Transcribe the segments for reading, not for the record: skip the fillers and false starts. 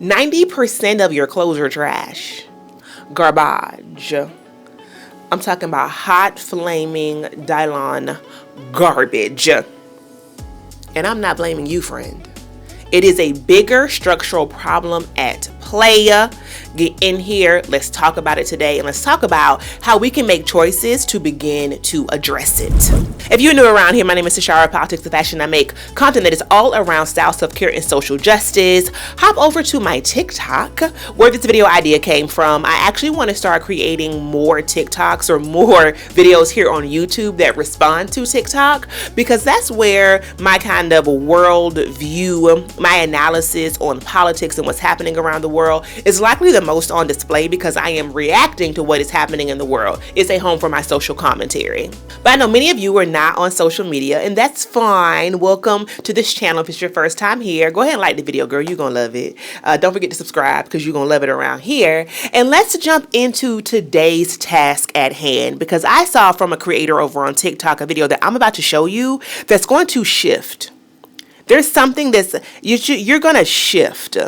90% of your clothes are trash. Garbage. I'm talking about hot, flaming Dylon garbage. And I'm not blaming you, friend. It is a bigger structural problem at play. Get in here. Let's talk about it today. And let's talk about how we can make choices to begin to address it. If you're new around here, my name is Tashara, Politics of Fashion. I make content that is all around style, self-care, and social justice. Hop over to my TikTok, where this video idea came from. I actually want to start creating more TikToks or more videos here on YouTube that respond to TikTok, because that's where my kind of world view, my analysis on politics and what's happening around the world is likely the most on display, because I am reacting to what is happening in the world. It's a home for my social commentary. But I know many of you are not on social media, and that's fine. Welcome to this channel. If it's your first time here, go ahead and like the video, girl. You're gonna love it. Don't forget to subscribe, because you're gonna love it around here. And let's jump into today's task at hand, because I saw from a creator over on TikTok a video that I'm about to show you that's going to shift. There's something that's you're gonna shift.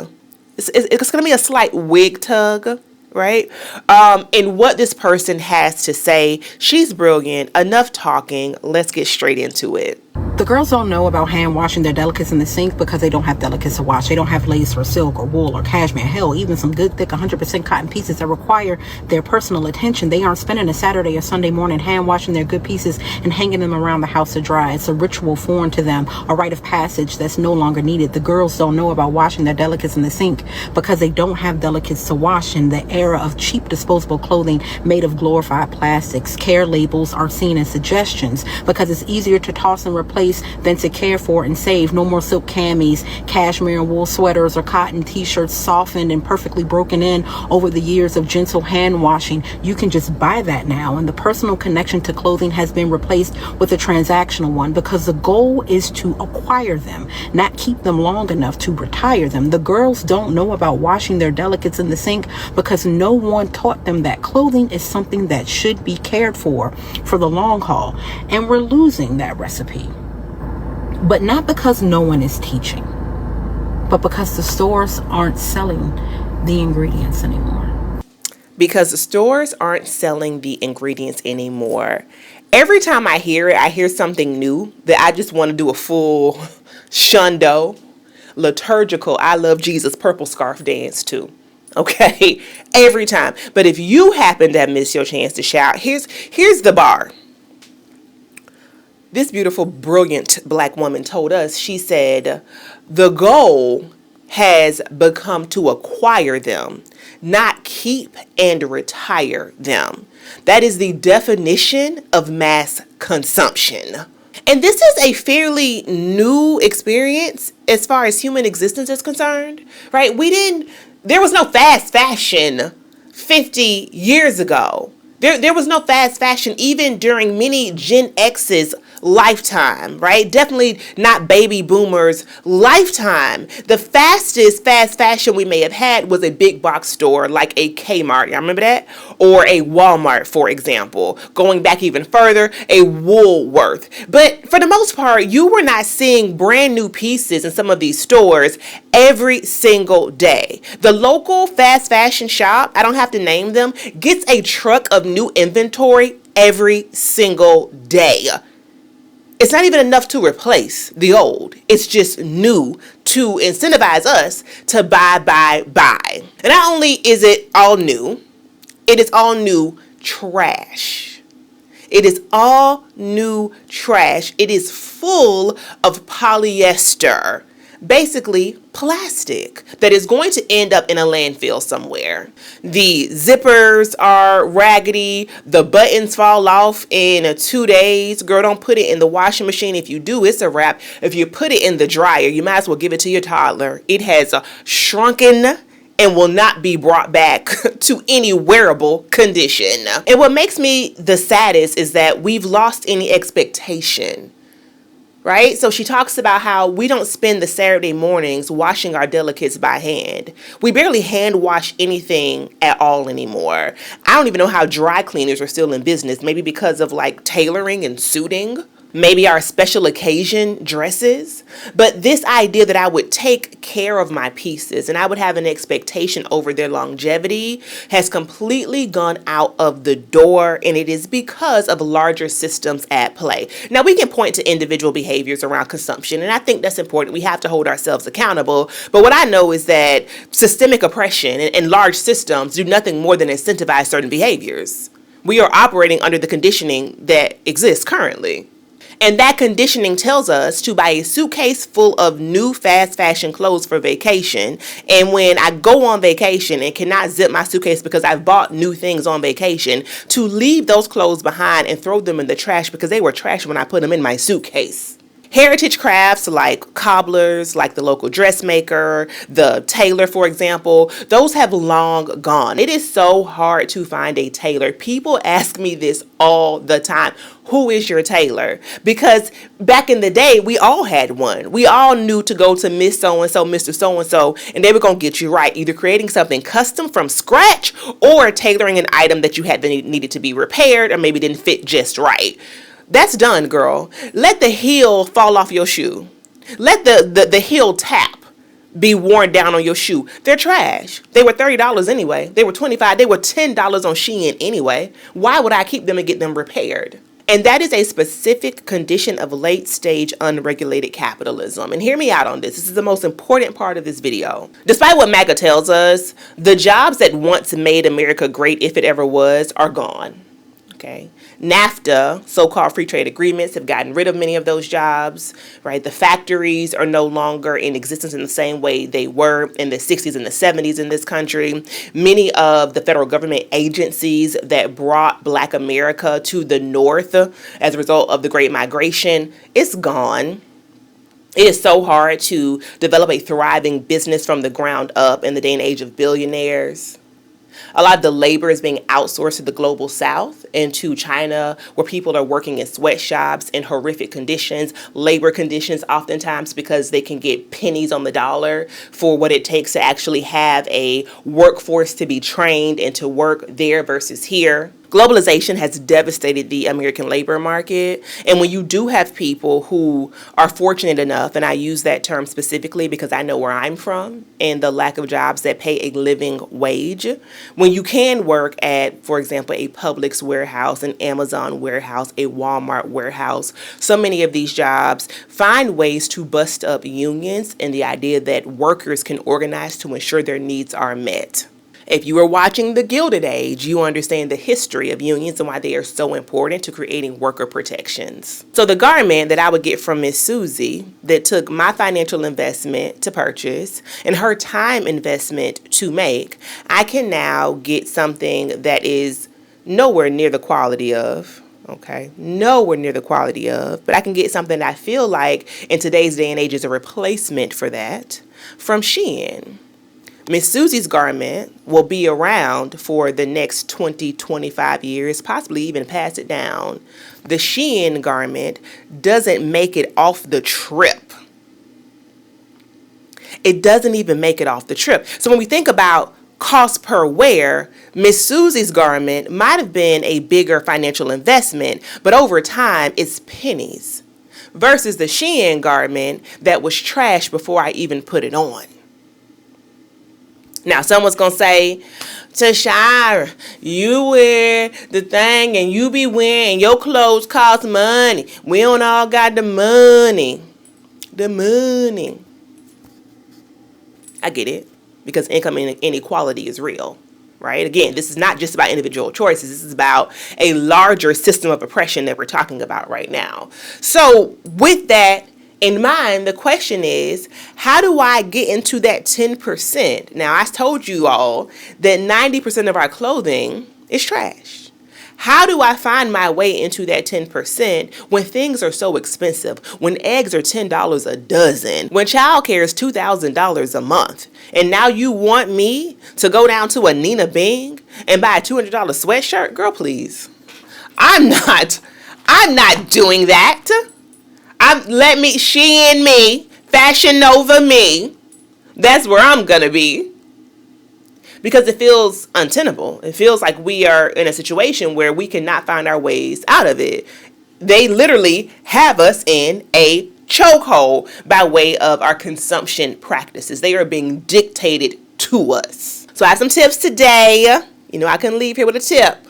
It's going to be a slight wig tug, right? And what this person has to say. She's brilliant. Enough talking. Let's get straight into it. The girls don't know about hand washing their delicates in the sink because they don't have delicates to wash. They don't have lace or silk or wool or cashmere. Hell, even some good, thick, 100% cotton pieces that require their personal attention. They aren't spending a Saturday or Sunday morning hand washing their good pieces and hanging them around the house to dry. It's a ritual foreign to them, a rite of passage that's no longer needed. The girls don't know about washing their delicates in the sink because they don't have delicates to wash. In the era of cheap disposable clothing made of glorified plastics, care labels are seen as suggestions because it's easier to toss and replace than to care for and save. No more silk camis, cashmere and wool sweaters, or cotton t-shirts softened and perfectly broken in over the years of gentle hand washing. You can just buy that now, and the personal connection to clothing has been replaced with a transactional one, because the goal is to acquire them, not keep them long enough to retire them. The girls don't know about washing their delicates in the sink because no one taught them that clothing is something that should be cared for the long haul, and we're losing that recipe. But not because no one is teaching, but because the stores aren't selling the ingredients anymore. Because the stores aren't selling the ingredients anymore. Every time I hear it, I hear something new that I just want to do a full shundo, liturgical, I love Jesus purple scarf dance too. Okay, every time. But if you happen to have missed your chance to shout, here's the bar. This beautiful, brilliant black woman told us, she said, the goal has become to acquire them, not keep and retire them. That is the definition of mass consumption. And this is a fairly new experience as far as human existence is concerned, right? There was no fast fashion 50 years ago. There was no fast fashion even during many Gen X's lifetime, right? Definitely not baby boomers' lifetime. The fastest fast fashion we may have had was a big box store like a Kmart, y'all remember that? Or a Walmart, for example. Going back even further, a Woolworth. But for the most part, you were not seeing brand new pieces in some of these stores every single day. The local fast fashion shop, I don't have to name them, gets a truck of new inventory every single day. It's not even enough to replace the old. It's just new to incentivize us to buy. And not only is it all new, it is all new trash. It is all new trash. It is full of polyester. Basically plastic that is going to end up in a landfill somewhere. The zippers are raggedy. The buttons fall off in 2 days. Girl, don't put it in the washing machine. If you do, it's a wrap. If you put it in the dryer, you might as well give it to your toddler. It has shrunken and will not be brought back to any wearable condition. And what makes me the saddest is that we've lost any expectation. Right? So she talks about how we don't spend the Saturday mornings washing our delicates by hand. We barely hand wash anything at all anymore. I don't even know how dry cleaners are still in business. Maybe because of like tailoring and suiting. maybe our special occasion dresses. But this idea that I would take care of my pieces and I would have an expectation over their longevity has completely gone out of the door, and it is because of larger systems at play. Now, we can point to individual behaviors around consumption, and I think that's important. We have to hold ourselves accountable. But what I know is that systemic oppression and large systems do nothing more than incentivize certain behaviors. We are operating under the conditioning that exists currently. And that conditioning tells us to buy a suitcase full of new fast fashion clothes for vacation. And when I go on vacation and cannot zip my suitcase because I've bought new things on vacation, to leave those clothes behind and throw them in the trash because they were trash when I put them in my suitcase. Heritage crafts like cobblers, like the local dressmaker, the tailor, for example, those have long gone. It is so hard to find a tailor. People ask me this all the time. Who is your tailor? Because back in the day, we all had one. We all knew to go to Miss So-and-so, Mr. So-and-so, and they were going to get you right, either creating something custom from scratch or tailoring an item that you had that needed to be repaired or maybe didn't fit just right. That's done, girl. Let the heel fall off your shoe. Let the heel tap be worn down on your shoe. They're trash. They were $30 anyway. They were $25. They were $10 on Shein anyway. Why would I keep them and get them repaired? And that is a specific condition of late stage unregulated capitalism. And hear me out on this. This is the most important part of this video. Despite what MAGA tells us, the jobs that once made America great, if it ever was, are gone. Okay. NAFTA, so-called free trade agreements, have gotten rid of many of those jobs, right? The factories are no longer in existence in the same way they were in the 60s and the 70s in this country. Many of the federal government agencies that brought Black America to the North as a result of the Great Migration, it's gone. It is so hard to develop a thriving business from the ground up in the day and age of billionaires. A lot of the labor is being outsourced to the global south and to China, where people are working in sweatshops in horrific conditions, labor conditions oftentimes, because they can get pennies on the dollar for what it takes to actually have a workforce to be trained and to work there versus here. Globalization has devastated the American labor market. And when you do have people who are fortunate enough, and I use that term specifically because I know where I'm from and the lack of jobs that pay a living wage, when you can work at, for example, a Publix warehouse, an Amazon warehouse, a Walmart warehouse, so many of these jobs find ways to bust up unions and the idea that workers can organize to ensure their needs are met. If you are watching The Gilded Age, you understand the history of unions and why they are so important to creating worker protections. So the garment that I would get from Miss Susie that took my financial investment to purchase and her time investment to make, I can now get something that is nowhere near the quality of. Okay, nowhere near the quality of, but I can get something that I feel like in today's day and age is a replacement for that from Shein. Miss Susie's garment will be around for the next 20, 25 years, possibly even pass it down. The Shein garment doesn't make it off the trip. It doesn't even make it off the trip. So when we think about cost per wear, Miss Susie's garment might have been a bigger financial investment, but over time it's pennies versus the Shein garment that was trash before I even put it on. Now, someone's going to say, Tashara, you wear the thing and you be wearing, your clothes cost money. We don't all got the money. The money. I get it, because income inequality is real, right? Again, this is not just about individual choices. This is about a larger system of oppression that we're talking about right now. So with that in mind, the question is, how do I get into that 10%? Now, I told you all that 90% of our clothing is trash. How do I find my way into that 10% when things are so expensive? When eggs are $10 a dozen? When childcare is $2,000 a month? And now you want me to go down to a Nina Bing and buy a $200 sweatshirt? Girl, please. I'm not doing that. Let me, Shein me, Fashion Nova me. That's where I'm going to be. Because it feels untenable. It feels like we are in a situation where we cannot find our ways out of it. They literally have us in a chokehold by way of our consumption practices. They are being dictated to us. So I have some tips today. You know, I can leave here with a tip.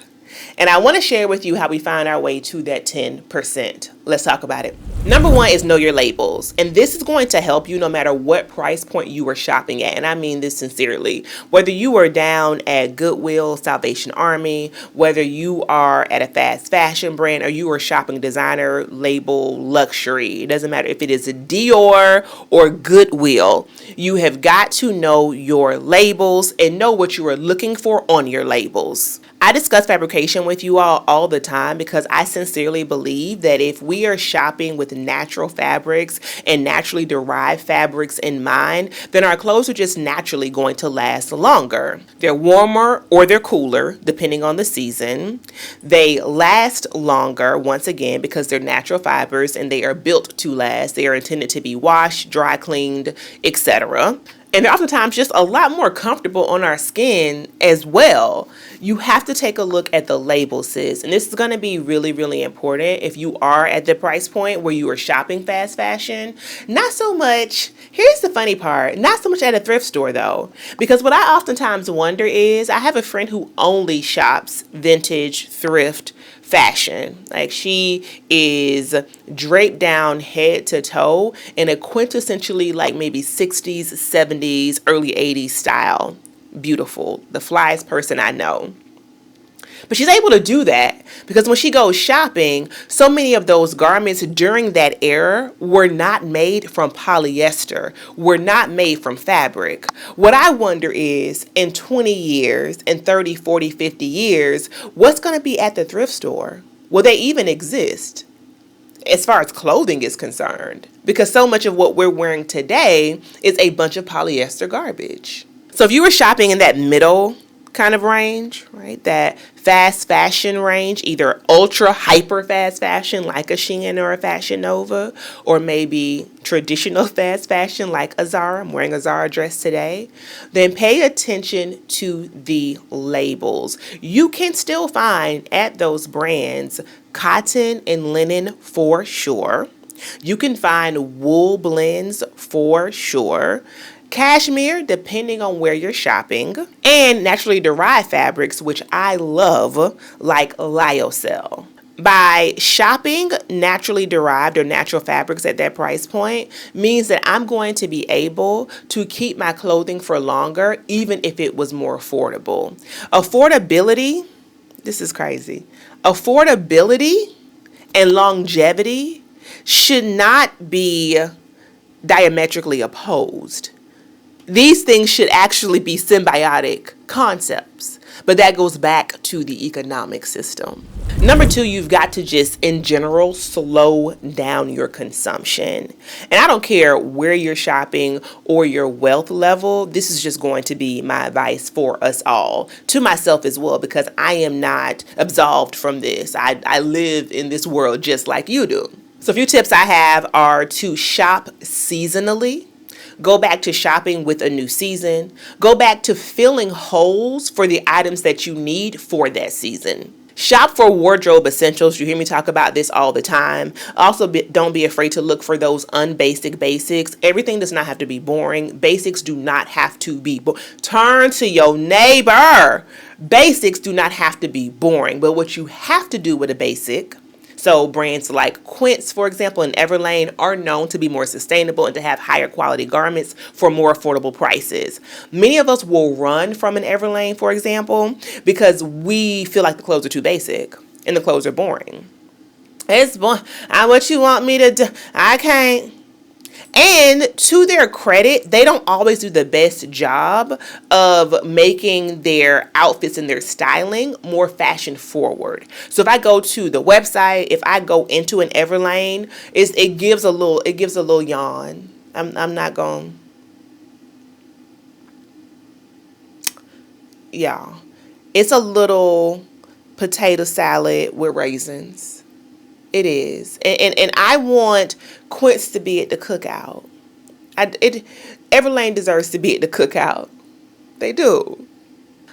And I want to share with you how we find our way to that 10%. Let's talk about it. Number one is know your labels. And this is going to help you no matter what price point you are shopping at. And I mean this sincerely. Whether you are down at Goodwill, Salvation Army, whether you are at a fast fashion brand, or you are shopping designer, label, luxury. It doesn't matter if it is a Dior or Goodwill. You have got to know your labels and know what you are looking for on your labels. I discuss fabrication with you all the time because I sincerely believe that if we are shopping with natural fabrics and naturally derived fabrics in mind, then our clothes are just naturally going to last longer. They're warmer or they're cooler, depending on the season. They last longer, once again, because they're natural fibers and they are built to last. They are intended to be washed, dry cleaned, etc. And they're oftentimes just a lot more comfortable on our skin as well. You have to take a look at the label, sis. And this is going to be really, really important if you are at the price point where you are shopping fast fashion. Not so much, here's the funny part, not so much at a thrift store though. Because what I oftentimes wonder is, I have a friend who only shops vintage, thrift, fashion. Like, she is draped down head to toe in a quintessentially like maybe 60s, 70s, early 80s style. Beautiful. The flyest person I know. But she's able to do that because when she goes shopping, so many of those garments during that era were not made from polyester, were not made from fabric. What I wonder is, in 20 years, in 30, 40, 50 years, what's going to be at the thrift store? Will they even exist as far as clothing is concerned? Because so much of what we're wearing today is a bunch of polyester garbage. So if you were shopping in that middle kind of range, right, that fast fashion range, either ultra hyper fast fashion like a Shein or a Fashion Nova, or maybe traditional fast fashion like a Zara, I'm wearing a Zara dress today, then pay attention to the labels. You can still find at those brands cotton and linen for sure. You can find wool blends for sure. Cashmere, depending on where you're shopping, and naturally derived fabrics, which I love, like lyocell. By shopping naturally derived or natural fabrics at that price point means that I'm going to be able to keep my clothing for longer, even if it was more affordable. Affordability, this is crazy. Affordability and longevity should not be diametrically opposed. These things should actually be symbiotic concepts, but that goes back to the economic system. Number two, you've got to just, in general, slow down your consumption. And I don't care where you're shopping or your wealth level. This is just going to be my advice for us all, to myself as well, because I am not absolved from this. I live in this world just like you do. So a few tips I have are to shop seasonally. Go back to shopping with a new season. Go back to filling holes for the items that you need for that season. Shop for wardrobe essentials. You hear me talk about this all the time. Also, don't be afraid to look for those unbasic basics. Everything does not have to be boring. Basics do not have to be Turn to your neighbor. Basics do not have to be boring. But what you have to do with a basic, so brands like Quince, for example, and Everlane are known to be more sustainable and to have higher quality garments for more affordable prices. Many of us will run from an Everlane, for example, because we feel like the clothes are too basic and the clothes are boring. It's boring. What you want me to do? I can't. And to their credit, they don't always do the best job of making their outfits and their styling more fashion forward. So if I go to the website, if I go into an Everlane, it gives a little yawn. I'm not going. Yeah. It's a little potato salad with raisins. It is. And I want Quince to be at the cookout. Everlane deserves to be at the cookout. They do.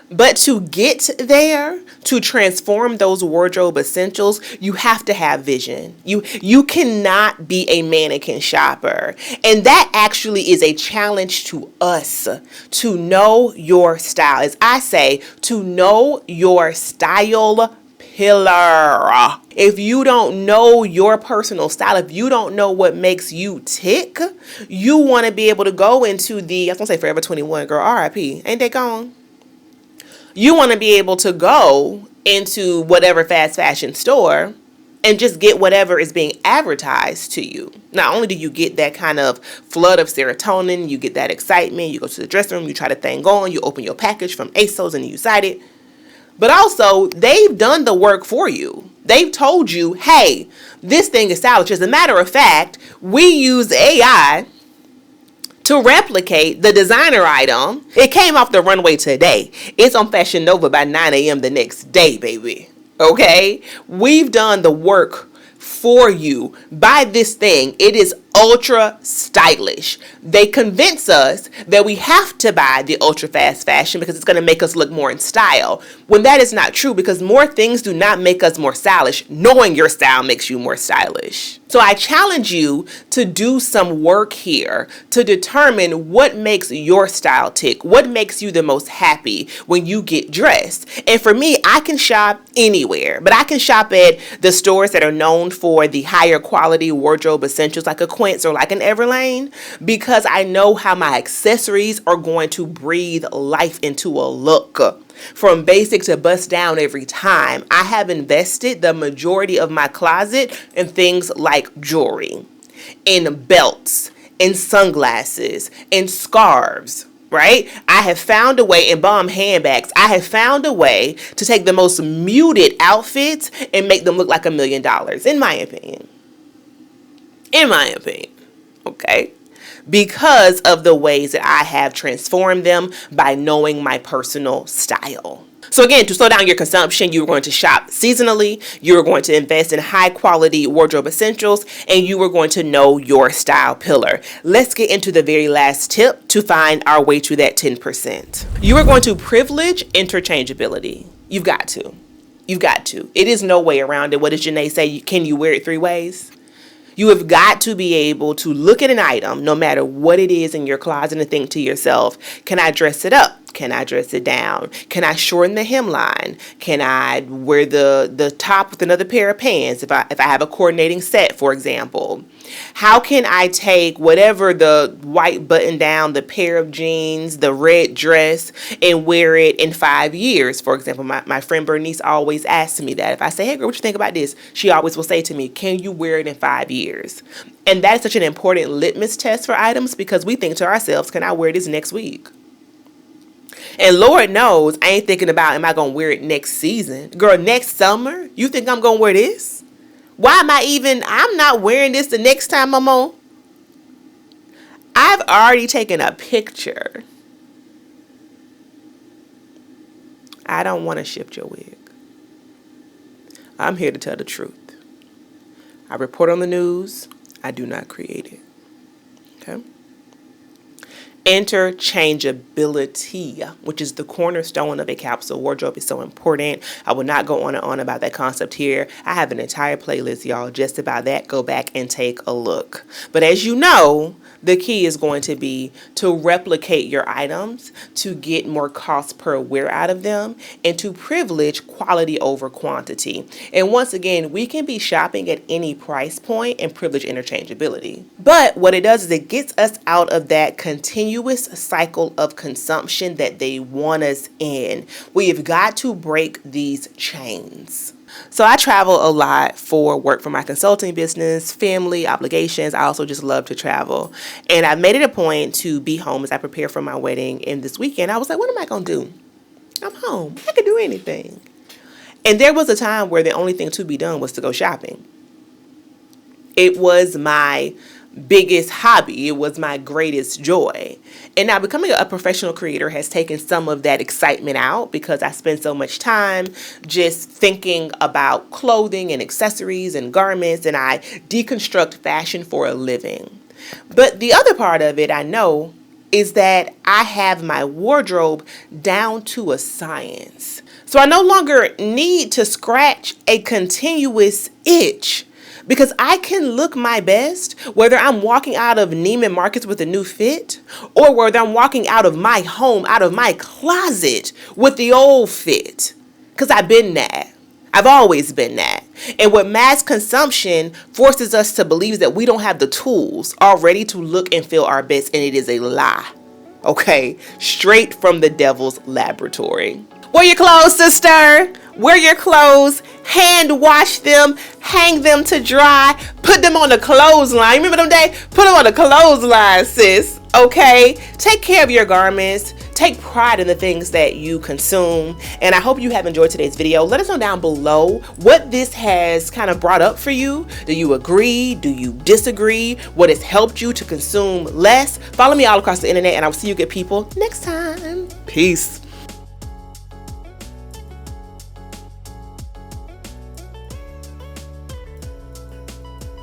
But to get there, to transform those wardrobe essentials, you have to have vision. You cannot be a mannequin shopper. And that actually is a challenge to us, to know your style. As I say, to know your style pillar. If you don't know your personal style, if you don't know what makes you tick, you want to be able to go into I was going to say Forever 21, girl, RIP. Ain't they gone? You want to be able to go into whatever fast fashion store and just get whatever is being advertised to you. Not only do you get that kind of flood of serotonin, you get that excitement, you go to the dressing room, you try the thing on, you open your package from ASOS and you cite it. But also, they've done the work for you. They've told you, hey, this thing is stylish. As a matter of fact, we use AI to replicate the designer item. It came off the runway today. It's on Fashion Nova by 9 a.m. the next day, baby. Okay? We've done the work for you. Buy this thing. It is ultra stylish. They convince us that we have to buy the ultra fast fashion because it's going to make us look more in style, when that is not true, because more things do not make us more stylish. Knowing your style makes you more stylish. So I challenge you to do some work here to determine what makes your style tick, what makes you the most happy when you get dressed. And for me, I can shop anywhere, but I can shop at the stores that are known for the higher quality wardrobe essentials like a Quince or like an Everlane, because I know how my accessories are going to breathe life into a look. From basic to bust down every time. I have invested the majority of my closet in things like jewelry, in belts, in sunglasses, in scarves, right? I have found a way, in bomb handbags, I have found a way to take the most muted outfits and make them look like $1 million, in my opinion. In my opinion, okay? Because of the ways that I have transformed them by knowing my personal style. So again, to slow down your consumption, you are going to shop seasonally, you are going to invest in high quality wardrobe essentials, and you are going to know your style pillar. Let's get into the very last tip to find our way to that 10%. You are going to privilege interchangeability. You've got to. You've got to. It is no way around it. What does Janae say? Can you wear it 3 ways? You have got to be able to look at an item, no matter what it is in your closet, and think to yourself, can I dress it up? Can I dress it down? Can I shorten the hemline? Can I wear the top with another pair of pants if I have a coordinating set, for example? How can I take whatever, the white button down, the pair of jeans, the red dress, and wear it in 5 years? For example, my friend Bernice always asks me that. If I say, hey girl, what you think about this? She always will say to me, can you wear it in 5 years? And that is such an important litmus test for items, because we think to ourselves, can I wear this next week? And Lord knows, I ain't thinking about, am I going to wear it next season? Girl, next summer? You think I'm going to wear this? Why am I'm not wearing this the next time I'm on. I've already taken a picture. I don't want to shift your wig. I'm here to tell the truth. I report on the news. I do not create it. Okay? Interchangeability, which is the cornerstone of a capsule wardrobe, is so important. I will not go on and on about that concept here. I have an entire playlist, y'all, just about that. Go back and take a look. But as you know, the key is going to be to replicate your items, to get more cost per wear out of them, and to privilege quality over quantity. And once again, we can be shopping at any price point and privilege interchangeability. But what it does is it gets us out of that continuous cycle of consumption that they want us in. We have got to break these chains. So I travel a lot for work, for my consulting business, family, obligations. I also just love to travel. And I made it a point to be home as I prepare for my wedding. And this weekend, I was like, what am I going to do? I'm home. I can do anything. And there was a time where the only thing to be done was to go shopping. It was my biggest hobby. It was my greatest joy. And now becoming a professional creator has taken some of that excitement out, because I spend so much time just thinking about clothing and accessories and garments, and I deconstruct fashion for a living. But the other part of it, I know, is that I have my wardrobe down to a science. So I no longer need to scratch a continuous itch because I can look my best whether I'm walking out of Neiman Marcus with a new fit or whether I'm walking out of my home, out of my closet with the old fit. Because I've been that. I've always been that. And what mass consumption forces us to believe that we don't have the tools already to look and feel our best, and it is a lie. Okay? Straight from the devil's laboratory. Wear your clothes, sister. Wear your clothes. Hand wash them. Hang them to dry. Put them on the clothesline. Remember them days? Put them on the clothesline, sis. Okay? Take care of your garments. Take pride in the things that you consume. And I hope you have enjoyed today's video. Let us know down below what this has kind of brought up for you. Do you agree? Do you disagree? What has helped you to consume less? Follow me all across the internet, and I will see you good people next time. Peace.